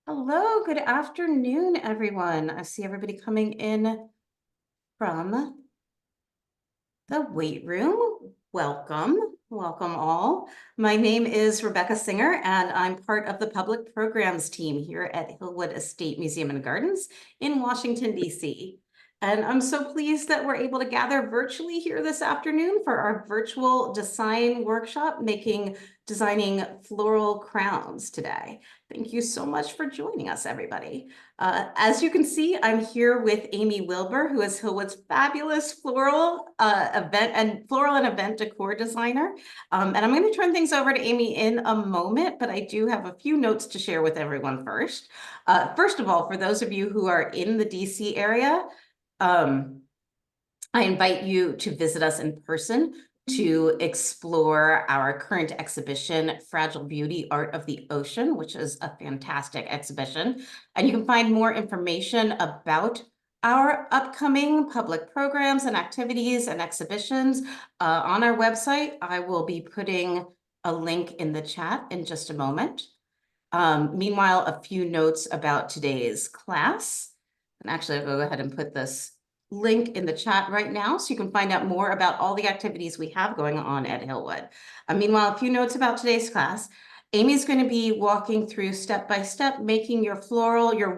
Hello, good afternoon, everyone. I see everybody coming in from the weight room. Welcome, welcome all. My name is Rebecca Singer, and I'm part of the public programs team here at Hillwood Estate Museum and Gardens in Washington, D.C. And I'm so pleased that we're able to gather virtually here this afternoon for our virtual design workshop, designing floral crowns today. Thank you so much for joining us, everybody. As you can see, I'm here with Ami Wilber, who is Hillwood's fabulous floral and event decor designer. And I'm going to turn things over to Ami in a moment, but I do have a few notes to share with everyone first. First of all, for those of you who are in the DC area, I invite you to visit us in person to explore our current exhibition, Fragile Beauty, Art of the Ocean, which is a fantastic exhibition. And you can find more information about our upcoming public programs and activities and exhibitions on our website. I will be putting a link in the chat in just a moment. Meanwhile, a few notes about today's class. And actually, I'll go ahead and put this link in the chat right now so you can find out more about all the activities we have going on at Hillwood. Meanwhile, a few notes about today's class. Amy's going to be walking through step-by-step making your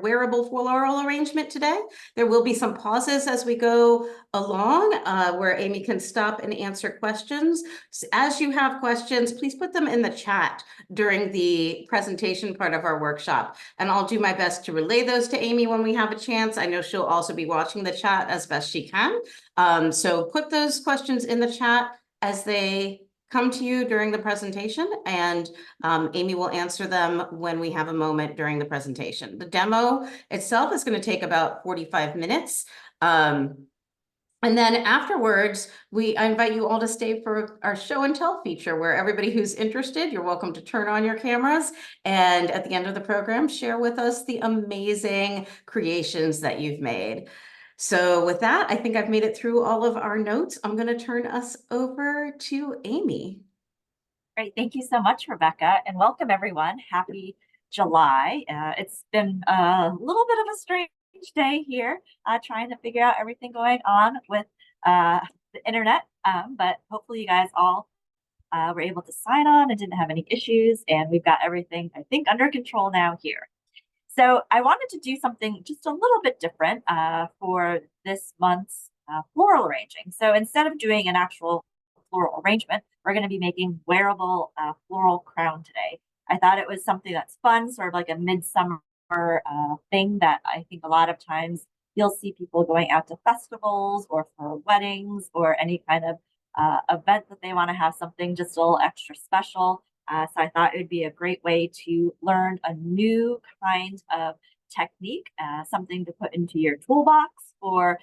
wearable floral arrangement today. There will be some pauses as we go along where Amy can stop and answer questions. As you have questions, please put them in the chat during the presentation part of our workshop, and I'll do my best to relay those to Amy when we have a chance. I know she'll also be watching the chat as best she can. So put those questions in the chat as they come to you during the presentation, and Amy will answer them when we have a moment during the presentation. The demo itself is going to take about 45 minutes. And then afterwards, I invite you all to stay for our show and tell feature, where everybody who's interested, you're welcome to turn on your cameras, and at the end of the program, share with us the amazing creations that you've made. So with that, I think I've made it through all of our notes. I'm going to turn us over to Amy. Great. Thank you so much, Rebecca, and welcome everyone. Happy July. It's been a little bit of a strange day here, trying to figure out everything going on with the internet, but hopefully you guys all were able to sign on and didn't have any issues, and we've got everything, I think, under control now here. So I wanted to do something just a little bit different for this month's floral arranging. So instead of doing an actual floral arrangement, we're going to be making wearable floral crown today. I thought it was something that's fun, sort of like a midsummer thing that I think a lot of times you'll see people going out to festivals or for weddings or any kind of event that they want to have something just a little extra special. So I thought it would be a great way to learn a new kind of technique, something to put into your toolbox for,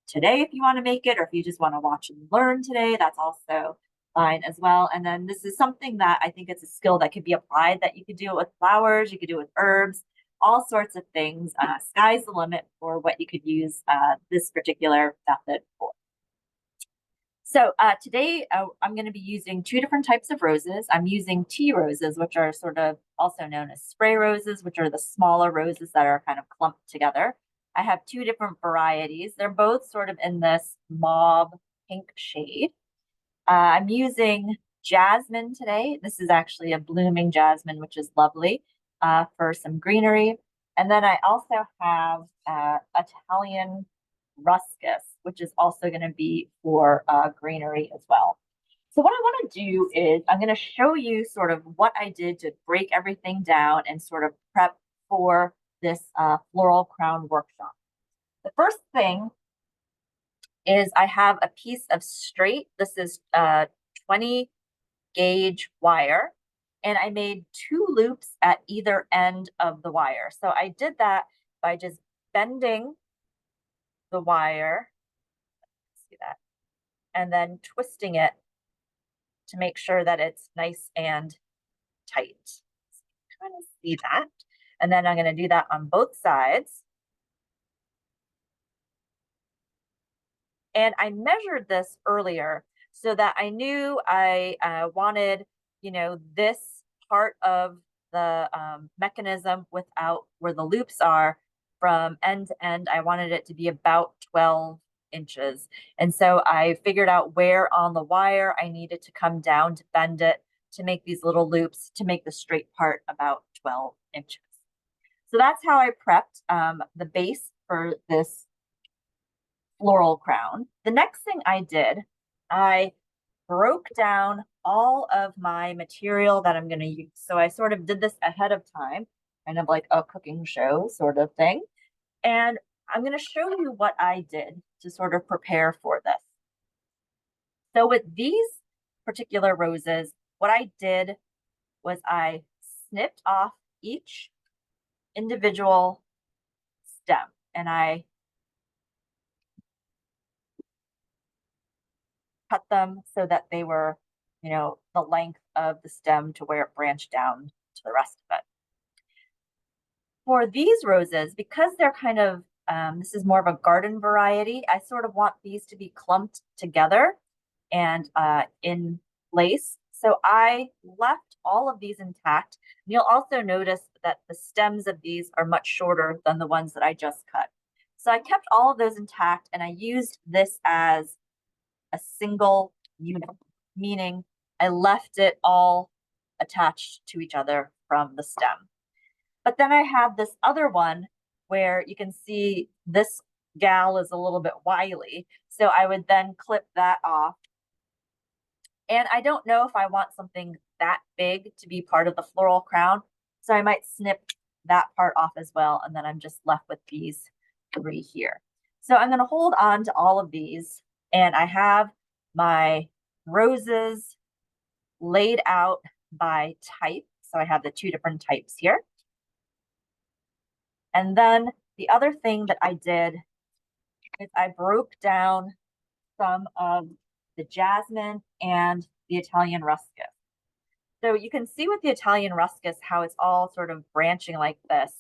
today if you want to make it, or if you just want to watch and learn today, that's also fine as well. And then this is something that I think it's a skill that could be applied, that you could do it with flowers, you could do it with herbs, all sorts of things. Sky's the limit for what you could use this particular method for. So today I'm going to be using two different types of roses. I'm using tea roses, which are sort of also known as spray roses, which are the smaller roses that are kind of clumped together. I have two different varieties. They're both sort of in this mauve pink shade. I'm using jasmine today. This is actually a blooming jasmine, which is lovely for some greenery. And then I also have Italian ruscus, which is also going to be for greenery as well. So what I want to do is I'm going to show you sort of what I did to break everything down and sort of prep for this floral crown workshop. The first thing is I have a piece of straight, this is 20 gauge wire, and I made two loops at either end of the wire. So I did that by just bending the wire, see that, and then twisting it to make sure that it's nice and tight. So you kind of see that. And then I'm going to do that on both sides. And I measured this earlier so that I knew I wanted you know, this part of the mechanism without where the loops are from end to end, I wanted it to be about 12 inches. And so I figured out where on the wire I needed to come down to bend it to make these little loops to make the straight part about 12 inches. So that's how I prepped the base for this floral crown. The next thing I did, I broke down all of my material that I'm going to use. So I sort of did this ahead of time, kind of like a cooking show sort of thing. And I'm going to show you what I did to sort of prepare for this. So with these particular roses, what I did was I snipped off each individual stem and I cut them so that they were, you know, the length of the stem to where it branched down to the rest of it. For these roses, because they're kind of, this is more of a garden variety, I sort of want these to be clumped together and in place. So I left all of these intact. And you'll also notice that the stems of these are much shorter than the ones that I just cut. So I kept all of those intact and I used this as a single unit, meaning I left it all attached to each other from the stem. But then I have this other one where you can see this gal is a little bit wily. So I would then clip that off. And I don't know if I want something that big to be part of the floral crown. So I might snip that part off as well. And then I'm just left with these 3 here. So I'm going to hold on to all of these. And I have my roses laid out by type. So I have the 2 different types here. And then the other thing that I did is I broke down some of the jasmine and the Italian ruscus. So you can see with the Italian ruscus how it's all sort of branching like this.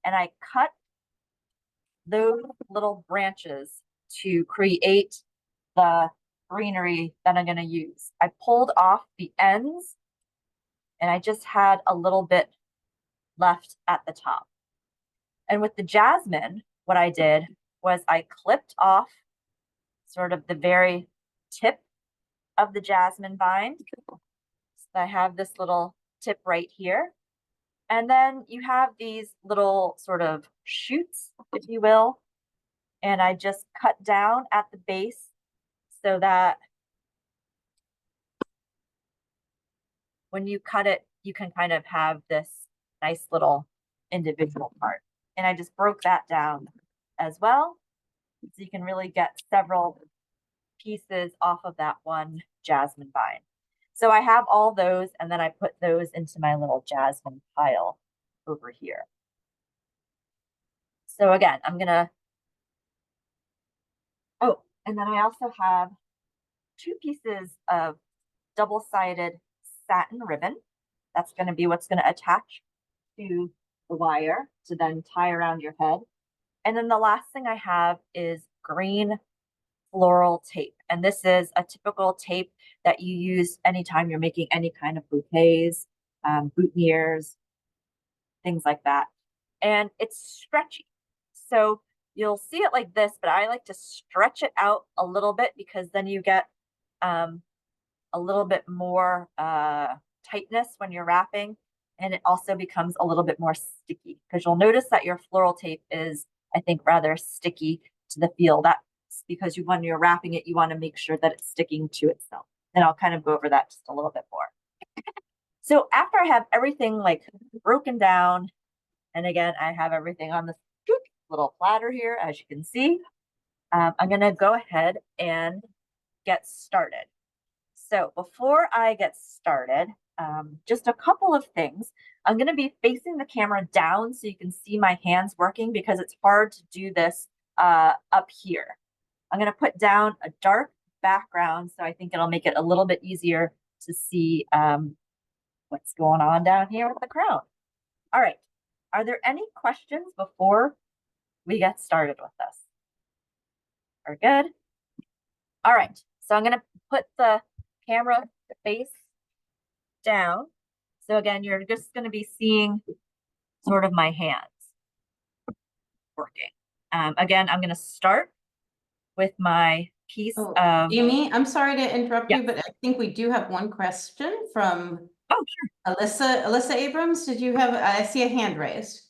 And I cut those little branches to create the greenery that I'm going to use. I pulled off the ends and I just had a little bit left at the top. And with the jasmine, what I did was I clipped off sort of the very tip of the jasmine vine. So I have this little tip right here. And then you have these little sort of shoots, if you will. And I just cut down at the base so that when you cut it, you can kind of have this nice little individual part. And I just broke that down as well. So you can really get several pieces off of that one jasmine vine. So I have all those, and then I put those into my little jasmine pile over here. So again, I'm gonna, oh, and then I also have 2 pieces of double-sided satin ribbon. That's gonna be what's gonna attach to the wire to then tie around your head. And then the last thing I have is green floral tape. And this is a typical tape that you use anytime you're making any kind of bouquets, boutonnieres, things like that. And it's stretchy. So you'll see it like this, but I like to stretch it out a little bit because then you get a little bit more tightness when you're wrapping. And it also becomes a little bit more sticky because you'll notice that your floral tape is, I think, rather sticky to the feel. That's because when you're wrapping it, you want to make sure that it's sticking to itself. And I'll kind of go over that just a little bit more. So after I have everything like broken down, and again, I have everything on this little platter here, as you can see, I'm going to go ahead and get started. So before I get started, just a couple of things. I'm going to be facing the camera down so you can see my hands working because it's hard to do this up here. I'm going to put down a dark background, so I think it'll make it a little bit easier to see what's going on down here with the crown. All right. Are there any questions before we get started with this? We're good? All right. So I'm going to put the camera face down. So again, you're just going to be seeing sort of my hands working. Again, I'm going to start with my piece Oh, of. Amy, I'm sorry to interrupt Yeah. you, but I think we do have one question from Oh, sure. Alyssa Abrams. Did you have, I see a hand raised.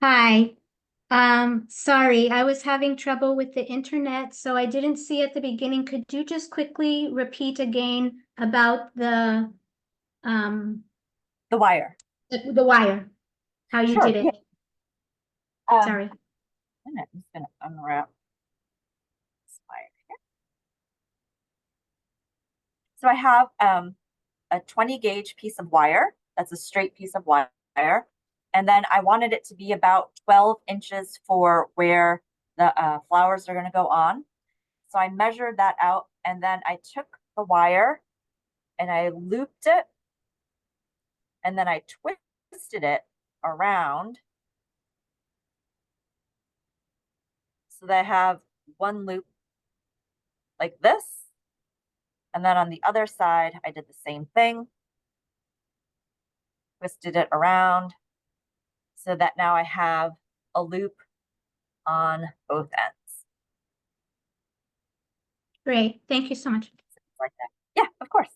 Hi. Sorry, I was having trouble with the internet, so I didn't see at the beginning. Could you just quickly repeat again about um The wire. the wire, how you Sure. did Yeah. it? Sorry. I'm just going to unwrap this wire here. So I have a 20 gauge piece of wire. That's a straight piece of wire. And then I wanted it to be about 12 inches for where the flowers are going to go on. So I measured that out, and then I took the wire and I looped it, and then I twisted it around so that I have one loop like this. And then on the other side, I did the same thing, twisted it around so that now I have a loop on both ends. Great. Thank you so much. Like that. Yeah, of course.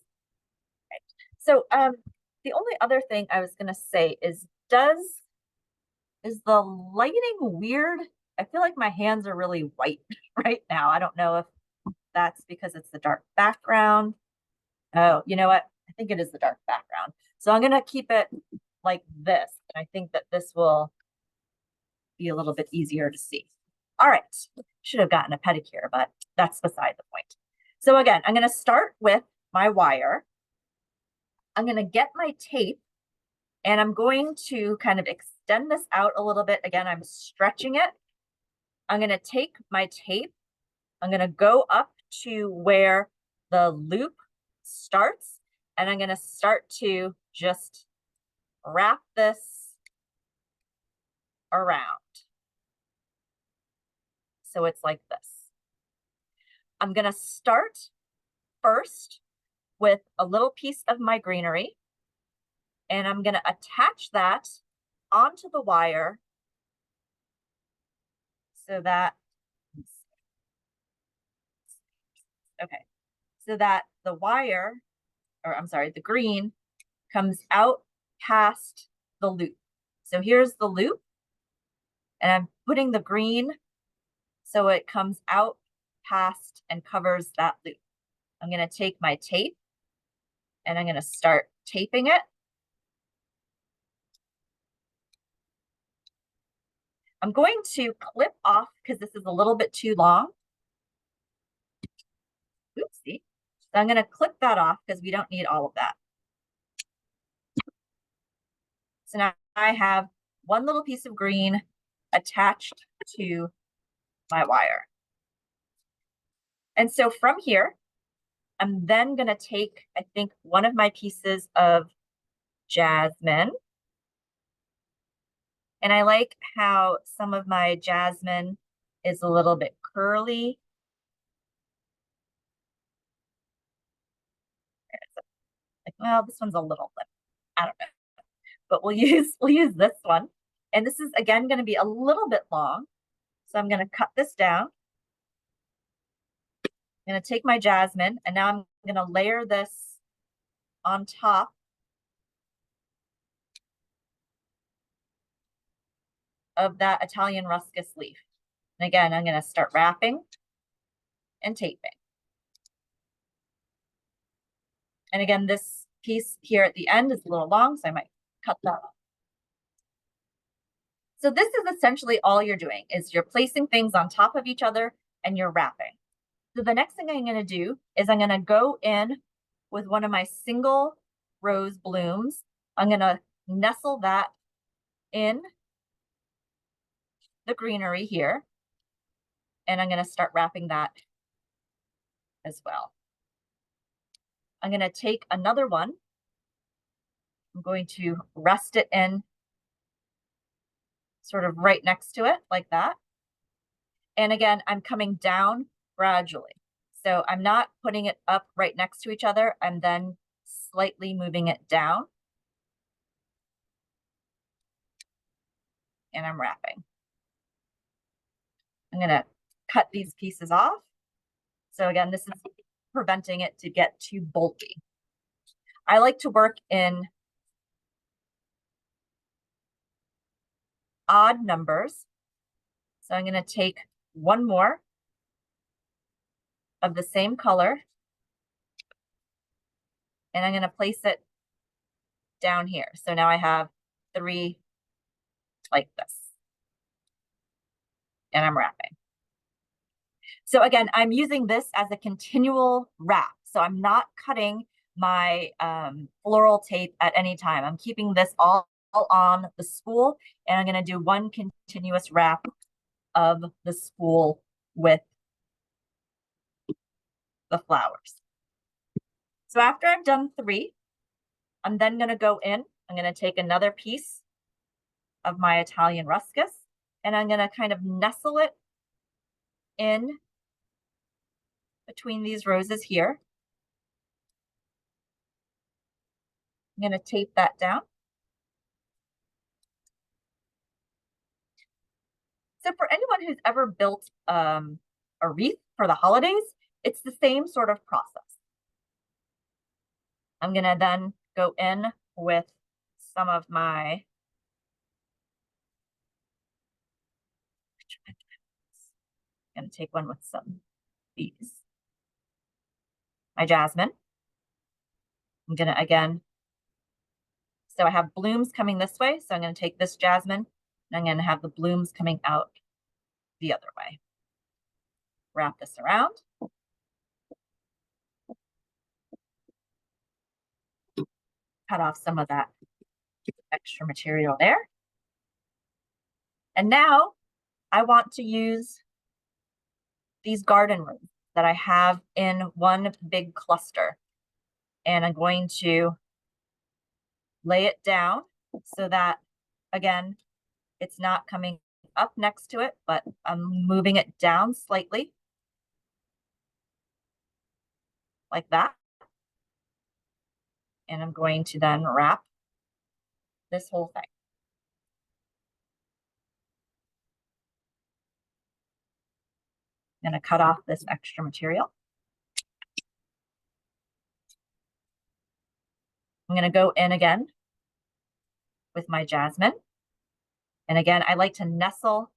Right. So the only other thing I was going to say is the lighting weird? I feel like my hands are really white right now. I don't know if that's because it's the dark background. Oh, you know what? I think it is the dark background. So I'm going to keep it like this. I think that this will be a little bit easier to see. All right. Should have gotten a pedicure, but that's beside the point. So again, I'm going to start with my wire. I'm going to get my tape, and I'm going to kind of extend this out a little bit. Again, I'm stretching it. I'm going to take my tape. I'm going to go up to where the loop starts, and I'm going to start to just wrap this around. So it's like this. I'm going to start first with a little piece of my greenery, and I'm going to attach that onto the wire so that, okay, so that the wire, or I'm sorry, the green comes out past the loop. So here's the loop, and I'm putting the green so it comes out past and covers that loop. I'm going to take my tape, and I'm going to start taping it. I'm going to clip off because this is a little bit too long. Oopsie. So I'm going to clip that off because we don't need all of that. So now I have one little piece of green attached to my wire. And so from here, I'm then going to take, I think, one of my pieces of jasmine. And I like how some of my jasmine is a little bit curly. Like, well, this one's a little limp. I don't know. But we'll use this one. And this is again going to be a little bit long. So I'm going to cut this down. I'm going to take my jasmine, and now I'm going to layer this on top of that Italian ruscus leaf. And again, I'm going to start wrapping and taping. And again, this piece here at the end is a little long, so I might cut that off. So this is essentially all you're doing, is you're placing things on top of each other and you're wrapping. So the next thing I'm going to do is I'm going to go in with one of my single rose blooms. I'm going to nestle that in the greenery here, and I'm going to start wrapping that as well. I'm going to take another one. I'm going to rest it in sort of right next to it like that. And again, I'm coming down gradually. So I'm not putting it up right next to each other. I'm then slightly moving it down. And I'm wrapping. I'm gonna cut these pieces off. So again, this is preventing it to get too bulky. I like to work in odd numbers. So I'm gonna take one more of the same color and I'm gonna place it down here. So now I have 3 like this. And I'm wrapping. So again, I'm using this as a continual wrap. So I'm not cutting my floral tape at any time. I'm keeping this all on the spool, and I'm going to do one continuous wrap of the spool with the flowers. So after I've done 3, I'm then going to go in. I'm going to take another piece of my Italian ruscus, and I'm going to kind of nestle it in between these roses here. I'm going to tape that down. So for anyone who's ever built a wreath for the holidays, it's the same sort of process. I'm going to then go in with some of my I'm going to take one with some bees. My jasmine. I'm going to again, so I have blooms coming this way. So I'm going to take this jasmine and I'm going to have the blooms coming out the other way. Wrap this around. Cut off some of that extra material there. And now I want to use these garden roses that I have in one big cluster. And I'm going to lay it down so that, again, it's not coming up next to it, but I'm moving it down slightly like that. And I'm going to then wrap this whole thing. I'm going to cut off this extra material. I'm going to go in again with my jasmine. And again, I like to nestle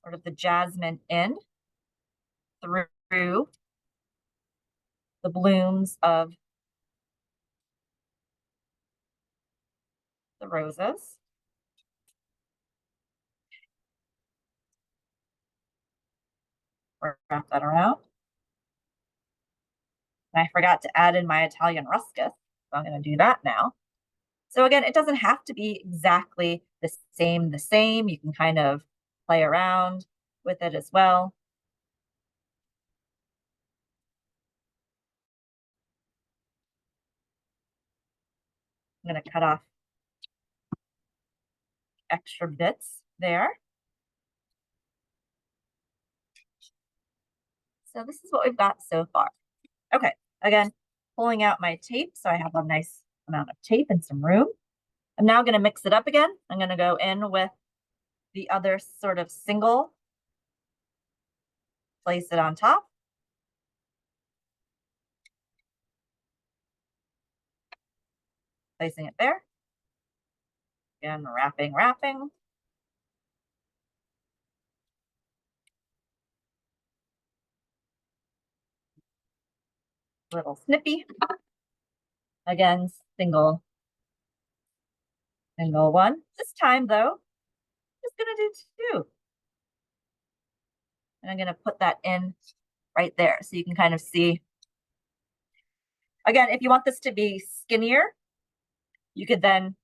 sort of the jasmine in through the blooms of the roses. Wrap that around. And I forgot to add in my Italian ruscus, so I'm going to do that now. So again, it doesn't have to be exactly the same. You can kind of play around with it as well. I'm going to cut off extra bits there. So this is what we've got so far. Okay, again, pulling out my tape so I have a nice amount of tape and some room. I'm now going to mix it up again. I'm going to go in with the other sort of single, place it on top. Placing it there. Again, wrapping. Little snippy. Again, single one. This time though, I'm just gonna do 2. And I'm gonna put that in right there so you can kind of see. Again, if you want this to be skinnier, you could then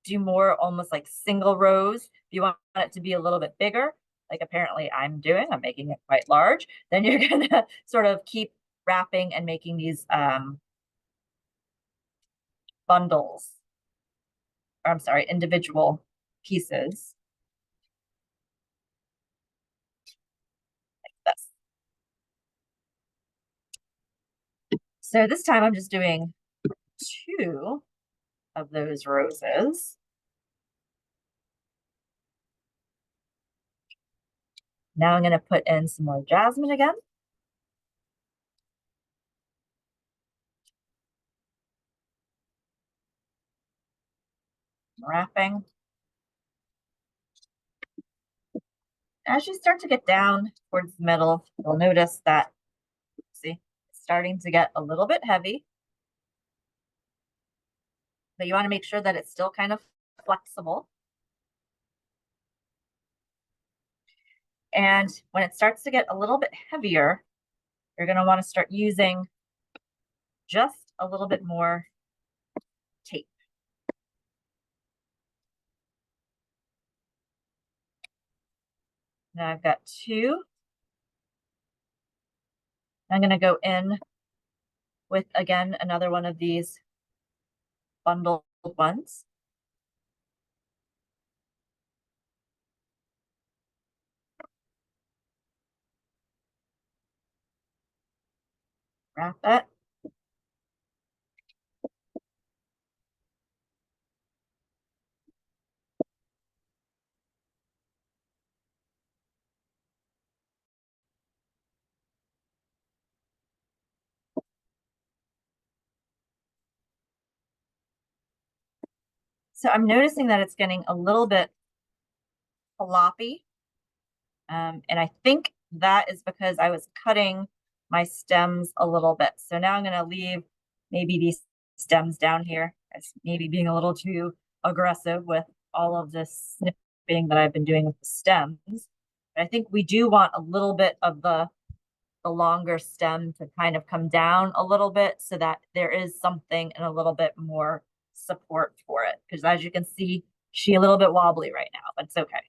do more almost like single rows. If you want it to be a little bit bigger, like apparently I'm doing, I'm making it quite large, then you're gonna sort of keep wrapping and making these bundles. Or, I'm sorry, individual pieces. Like this. So this time I'm just doing 2 of those roses. Now I'm going to put in some more jasmine again. Wrapping. As you start to get down towards the middle, you'll notice that, see, it's starting to get a little bit heavy. But you want to make sure that it's still kind of flexible. And when it starts to get a little bit heavier, you're going to want to start using just a little bit more tape. Now I've got 2. I'm going to go in with, again, another one of these bundled ones. Wrap it. So I'm noticing that it's getting a little bit floppy. And I think that is because I was cutting my stems a little bit. So now I'm going to leave maybe these stems down here as maybe being a little too aggressive with all of this snipping that I've been doing with the stems. But I think we do want a little bit of the longer stem to kind of come down a little bit so that there is something and a little bit more support for it. Because as you can see, she's a little bit wobbly right now, but it's okay.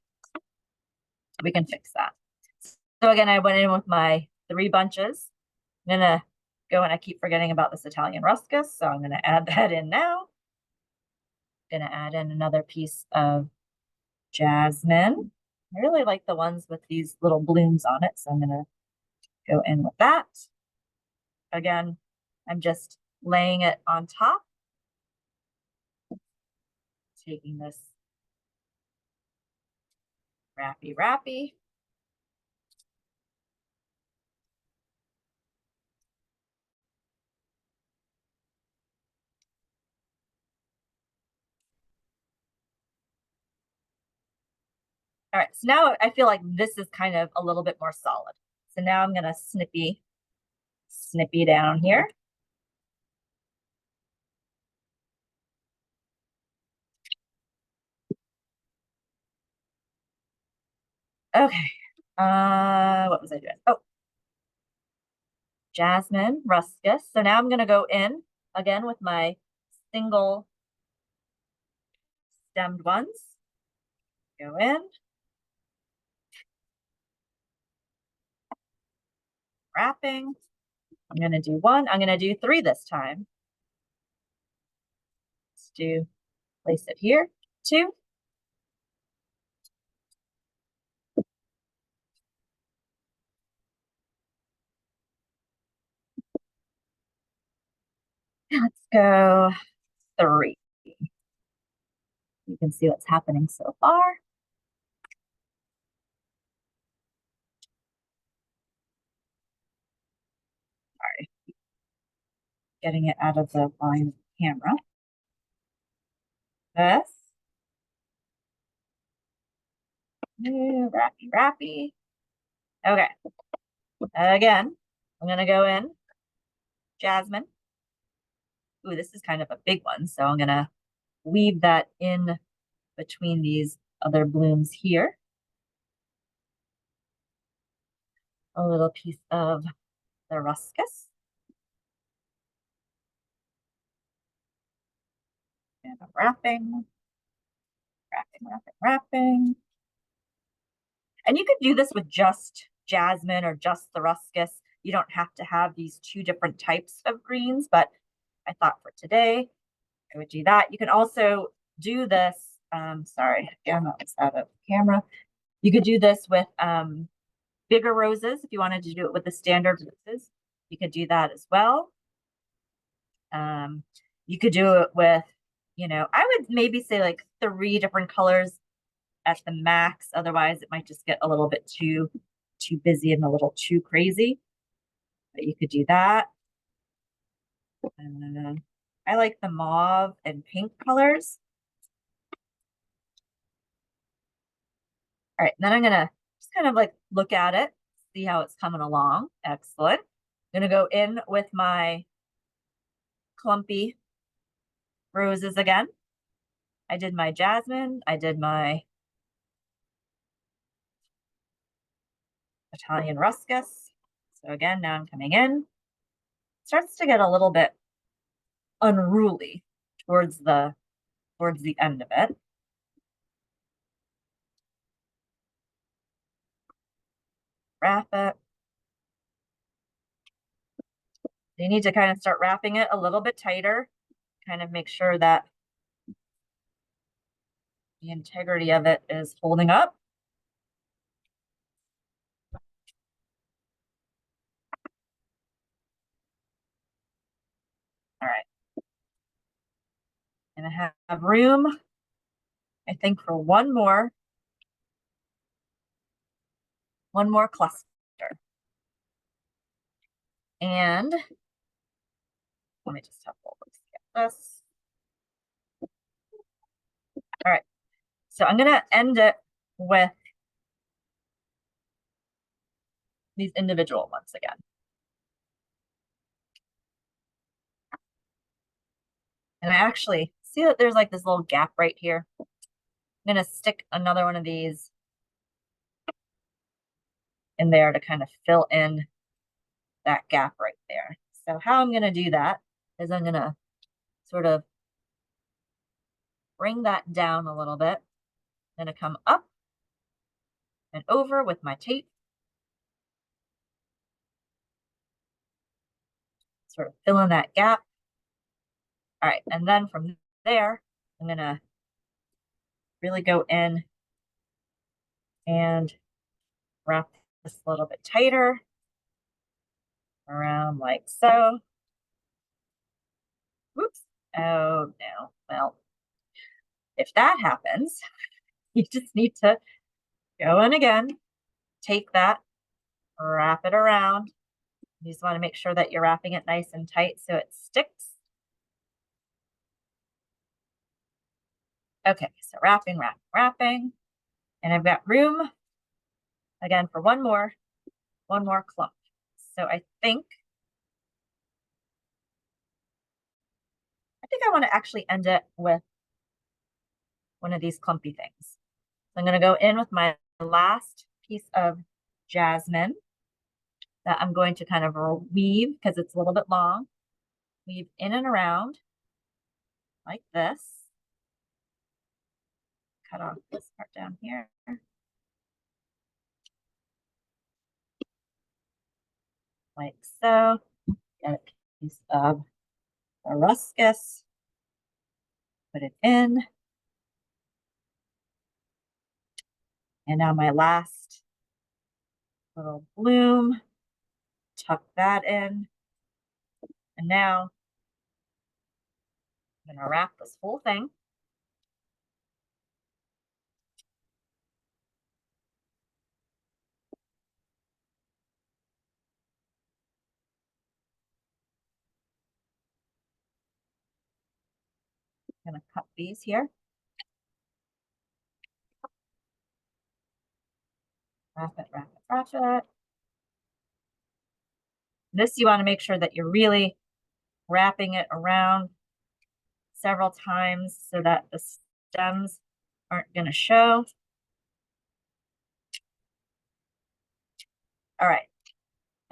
We can fix that. So again, I went in with my 3 bunches. I'm gonna go, and I keep forgetting about this Italian ruscus, so I'm gonna add that in now. Gonna add in another piece of jasmine. I really like the ones with these little blooms on it, so I'm gonna go in with that. Again, I'm just laying it on top. Taking this wrappy. All right, so now I feel like this is kind of a little bit more solid. So now I'm gonna snippy down here. Okay, what was I doing? Oh, jasmine, ruscus. So now I'm gonna go in again with my single stemmed ones. Go in. Wrapping. I'm gonna do 1. I'm gonna do 3 this time. Let's place it here. 2. Let's go 3. You can see what's happening so far. Sorry. Getting it out of the line of the camera. This. Wrappy. Okay. Again, I'm gonna go in jasmine. Ooh, this is kind of a big one, so I'm gonna weave that in between these other blooms here. A little piece of the ruscus. And I'm wrapping. And you could do this with just jasmine or just the ruscus. You don't have to have these 2 different types of greens, but I thought for today I would do that. You can also do this, sorry, again, that was out of camera. You could do this with bigger roses if you wanted to do it with the standard roses. You could do that as well. You could do it with, you know, I would maybe say like 3 different colors at the max. Otherwise, it might just get a little bit too busy and a little too crazy. But you could do that. I like the mauve and pink colors. All right, then I'm gonna just kind of like look at it, see how it's coming along. Excellent. I'm gonna go in with my clumpy roses again. I did my jasmine, I did my Italian ruscus. So again, now I'm coming in. It starts to get a little bit unruly towards the end of it. Wrap it. You need to kind of start wrapping it a little bit tighter, kind of make sure that the integrity of it is holding up. All right. And I have room, I think, for one more cluster. And let me just have a look at this. All right. So I'm going to end it with these individual ones again. And I actually see that there's like this little gap right here. I'm going to stick another one of these in there to kind of fill in that gap right there. So how I'm going to do that is I'm going to sort of bring that down a little bit. I'm going to come up and over with my tape. Sort of fill in that gap. All right, and then from there, I'm going to really go in and wrap this a little bit tighter around like so. Whoops. Oh no. Well, if that happens, you just need to go in again, take that, wrap it around. You just want to make sure that you're wrapping it nice and tight so it sticks. Okay, so wrapping, wrapping. And I've got room again for one more clump. So I think I want to actually end it with one of these clumpy things. So I'm going to go in with my last piece of jasmine that I'm going to kind of weave because it's a little bit long. Weave in and around like this. Cut off this part down here. Like so. Get a piece of the ruscus. Put it in. And now my last little bloom. Tuck that in. And now I'm going to wrap this whole thing. I'm going to cut these here. Wrap it, wrap it, wrap it. This, you want to make sure that you're really wrapping it around several times so that the stems aren't going to show. All right.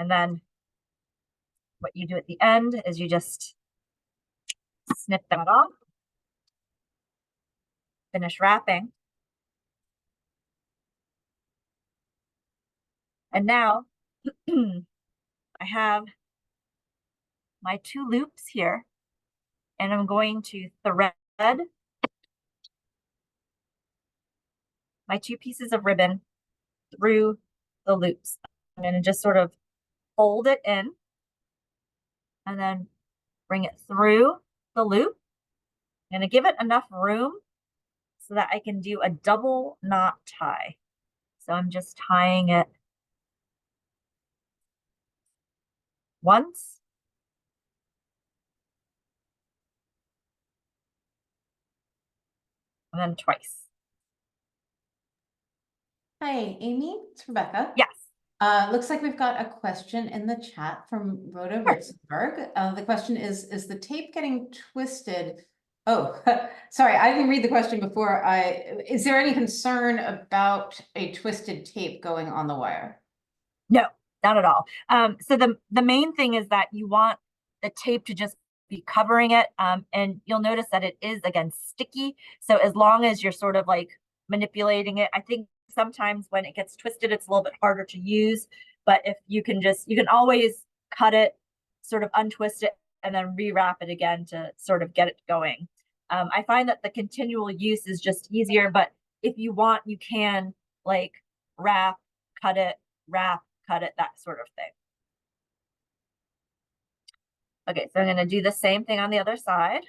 And then what you do at the end is you just snip that off. Finish wrapping. And now I have my 2 loops here, and I'm going to thread my 2 pieces of ribbon through the loops. I'm going to just sort of fold it in and then bring it through the loop. I'm going to give it enough room so that I can do a double knot tie. So I'm just tying it once. And then twice. Hi, Amy, it's Rebecca. Yes. Looks like we've got a question in the chat from Rhoda Ritzenberg. The question is the tape getting twisted? Oh, sorry, I didn't read the question before. Is there any concern about a twisted tape going on the wire? No, not at all. So the main thing is that you want the tape to just be covering it. And you'll notice that it is, again, sticky. So as long as you're sort of like manipulating it, I think sometimes when it gets twisted, it's a little bit harder to use. But if you can always cut it, sort of untwist it, and then rewrap it again to sort of get it going. I find that the continual use is just easier, but if you want, you can like wrap, cut it, wrap, cut it, that sort of thing. Okay, so I'm going to do the same thing on the other side.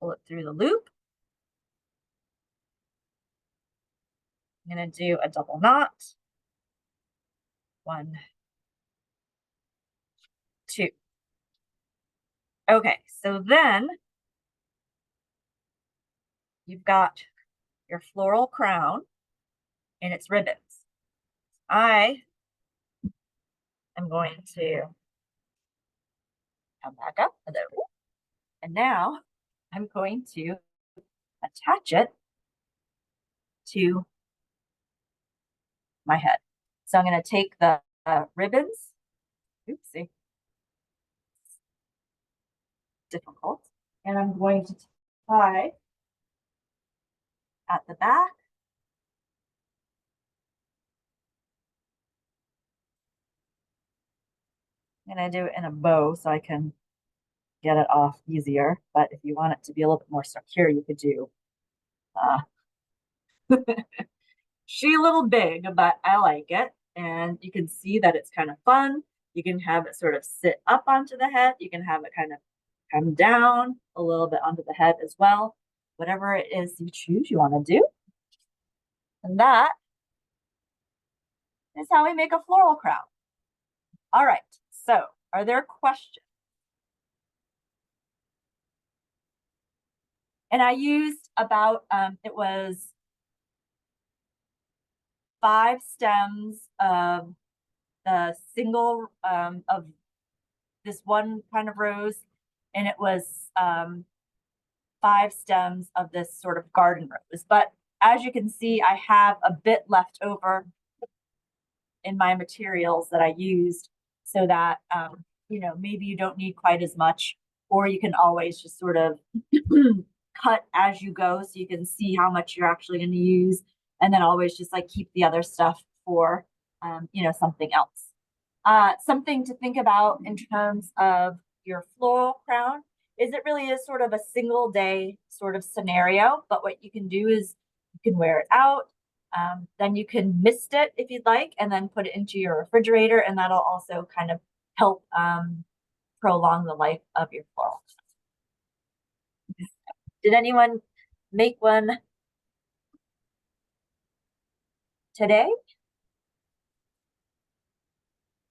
Pull it through the loop. I'm going to do a double knot. 1, 2. Okay, so then you've got your floral crown and its ribbons. I am going to come back up a little. And now I'm going to attach it to my head. So I'm going to take the ribbons. Oopsie. Difficult. And I'm going to tie at the back. I'm going to do it in a bow so I can get it off easier. But if you want it to be a little bit more secure, you could do she a little big, but I like it. And you can see that it's kind of fun. You can have it sort of sit up onto the head. You can have it kind of come down a little bit onto the head as well. Whatever it is you choose you want to do. And that is how we make a floral crown. All right, so are there questions? And I used about, it was 5 stems of the single of this one kind of rose, and it was 5 stems of this sort of garden rose. But as you can see, I have a bit left over in my materials that I used, so that maybe you don't need quite as much, or you can always just sort of cut as you go so you can see how much you're actually going to use, and then always just like keep the other stuff for something else. Something to think about in terms of your floral crown is it really is sort of a single day sort of scenario, but what you can do is you can wear it out, then you can mist it if you'd like, and then put it into your refrigerator, and that'll also kind of help prolong the life of your floral. Did anyone make one today?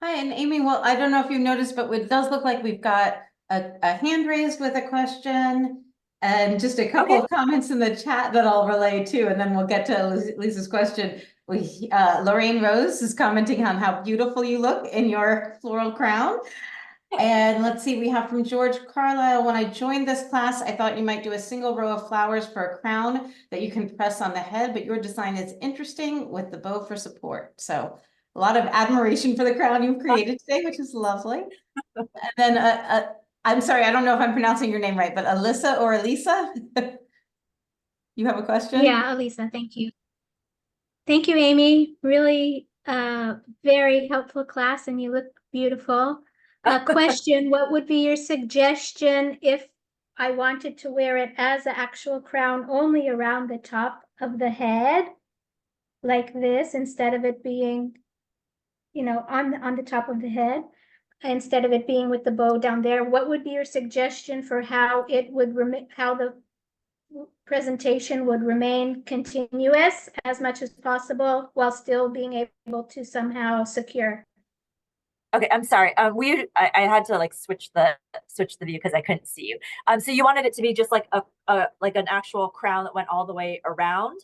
Hi, and Amy, well, I don't know if you've noticed, but it does look like we've got a hand raised with a question and just a couple of comments in the chat that I'll relay to, and then we'll get to Lisa's question. Lorraine Rose is commenting on how beautiful you look in your floral crown. And let's see, we have from George Carlisle. When I joined this class, I thought you might do a single row of flowers for a crown that you can press on the head, but your design is interesting with the bow for support. So a lot of admiration for the crown you've created today, which is lovely. And then I'm sorry, I don't know if I'm pronouncing your name right, but Alyssa or Elisa? You have a question? Yeah, Elisa, thank you. Thank you, Amy. Really very helpful class, and you look beautiful. A question, what would be your suggestion if I wanted to wear it as an actual crown only around the top of the head, like this, instead of it being, on the top of the head? instead of it being with the bow down there, what would be your suggestion for how it would how the presentation would remain continuous as much as possible while still being able to somehow secure? Okay, I'm sorry. I had to like switch the view because I couldn't see you. So you wanted it to be just like a like an actual crown that went all the way around?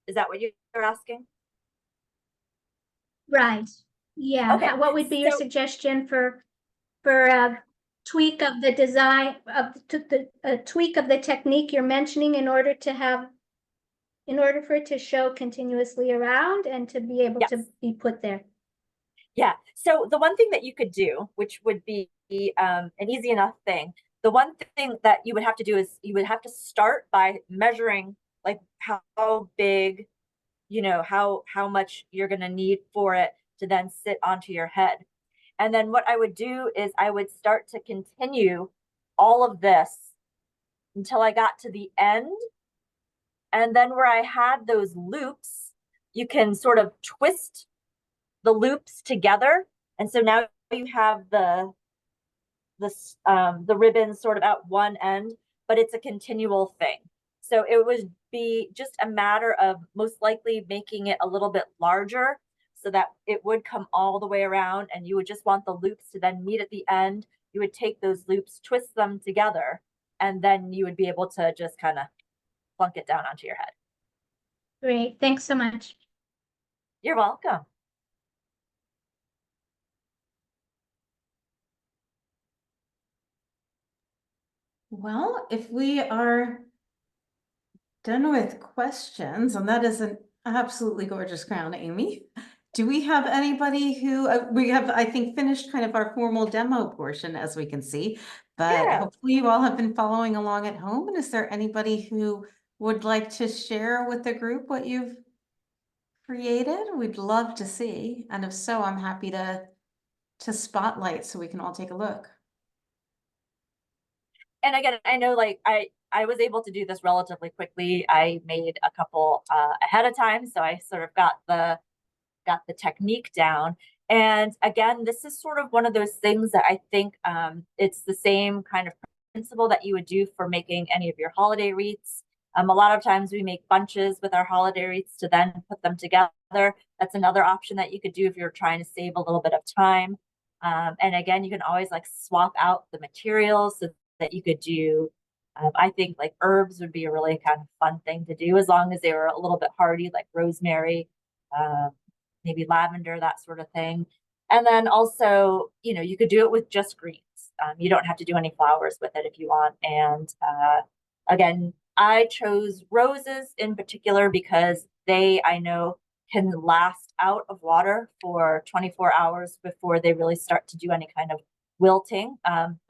Is that what you're asking? Right. Yeah. Okay. What would be your So suggestion for a tweak of the design of a tweak of the technique you're mentioning in order to have in order for it to show continuously around and to be able yes. to be put there? Yeah. So the one thing that you could do, which would be an easy enough thing, the one thing that you would have to do is you would have to start by measuring like how big, you know, how much you're going to need for it to then sit onto your head. And then what I would do is I would start to continue all of this until I got to the end. And then where I had those loops, you can sort of twist the loops together. And so now you have the ribbon sort of at one end, but it's a continual thing. So it would be just a matter of most likely making it a little bit larger so that it would come all the way around, and you would just want the loops to then meet at the end. You would take those loops, twist them together, and then you would be able to just kind of plunk it down onto your head. Great. Thanks so much. You're welcome. Well, if we are done with questions, and that is an absolutely gorgeous crown, Amy, do we have anybody who we have, I think, finished kind of our formal demo portion, as we can see, but Yeah. hopefully you all have been following along at home. And is there anybody who would like to share with the group what you've created? We'd love to see. And if so, I'm happy to spotlight so we can all take a look. And again, I know like I was able to do this relatively quickly. I made a couple ahead of time, so I sort of got the technique down. And again, this is sort of one of those things that I think it's the same kind of principle that you would do for making any of your holiday wreaths. A lot of times we make bunches with our holiday wreaths to then put them together. That's another option that you could do if you're trying to save a little bit of time. And again, you can always like swap out the materials so that you could do, I think like herbs would be a really kind of fun thing to do as long as they were a little bit hardy, like rosemary, maybe lavender, that sort of thing. And then also, you know, you could do it with just greens. You don't have to do any flowers with it if you want. And again, I chose roses in particular because they, I know, can last out of water for 24 hours before they really start to do any kind of wilting,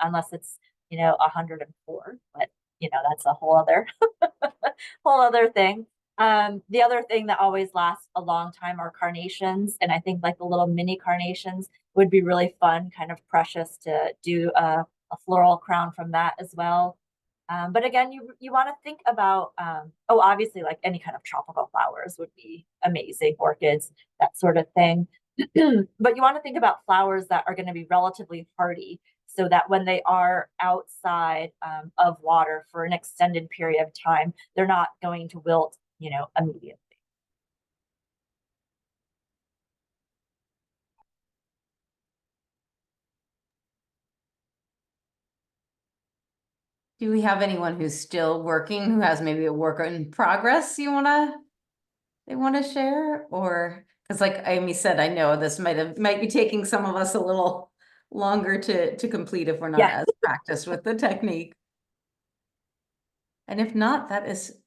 unless it's, you know, 104. But, you know, that's a whole other whole other thing. The other thing that always lasts a long time are carnations. And I think like the little mini carnations would be really fun, kind of precious to do a floral crown from that as well. But again, you want to think about, oh, obviously like any kind of tropical flowers would be amazing, orchids, that sort of thing. But you want to think about flowers that are going to be relatively hardy so that when they are outside of water for an extended period of time, they're not going to wilt, you know, immediately. Do we have anyone who's still working, who has maybe a work in progress they want to share? Or because like Amy said, I know this might be taking some of us a little longer to complete if we're not as practiced with the technique. And if not, that is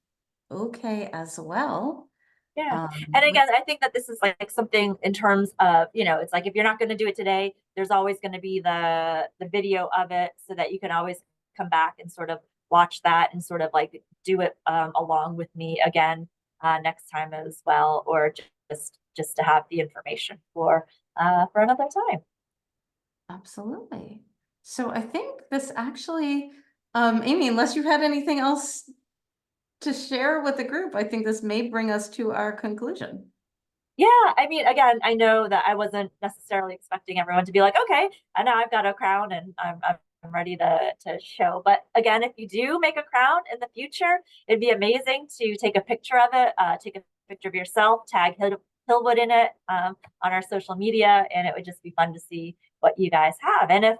okay as well. Yeah. And again, I think that this is like something in terms of, you know, it's like if you're not going to do it today, there's always going to be the video of it so that you can always come back and sort of watch that and sort of like do it along with me again next time as well, or just to have the information for another time. Absolutely. So I think this actually, Amy, unless you had anything else to share with the group, I think this may bring us to our conclusion. Yeah, I mean, again, I know that I wasn't necessarily expecting everyone to be like, okay, and now I've got a crown and I'm ready to show. But again, if you do make a crown in the future, it'd be amazing to take a picture of it, take a picture of yourself, tag Hillwood in it on our social media, and it would just be fun to see what you guys have. And if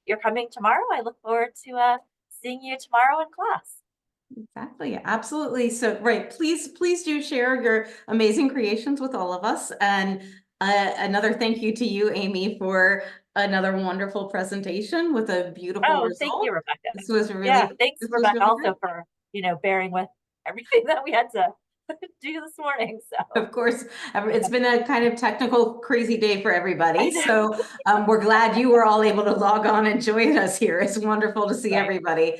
you're coming tomorrow, I look forward to seeing you tomorrow in class. Exactly, absolutely. So, right, please do share your amazing creations with all of us. And another thank you to you, Amy, for another wonderful presentation with a beautiful Oh, thank you, result. Rebecca. This was Yeah, really, thanks, this was Rebecca, really great. also for, bearing with everything that we had to do this morning. So Of course, it's been a kind of technical, crazy day for everybody. I know. So we're glad you were all able to log on and join us here. It's wonderful to see Right. everybody.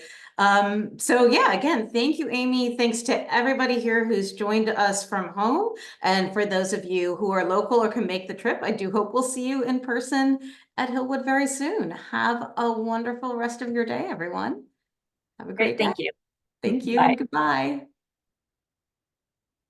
So yeah, again, thank you, Amy. Thanks to everybody here who's joined us from home. And for those of you who are local or can make the trip, I do hope we'll see you in person at Hillwood very soon. Have a wonderful rest of your day, everyone. Have a great Great, day. thank you. Thank you Bye. and goodbye.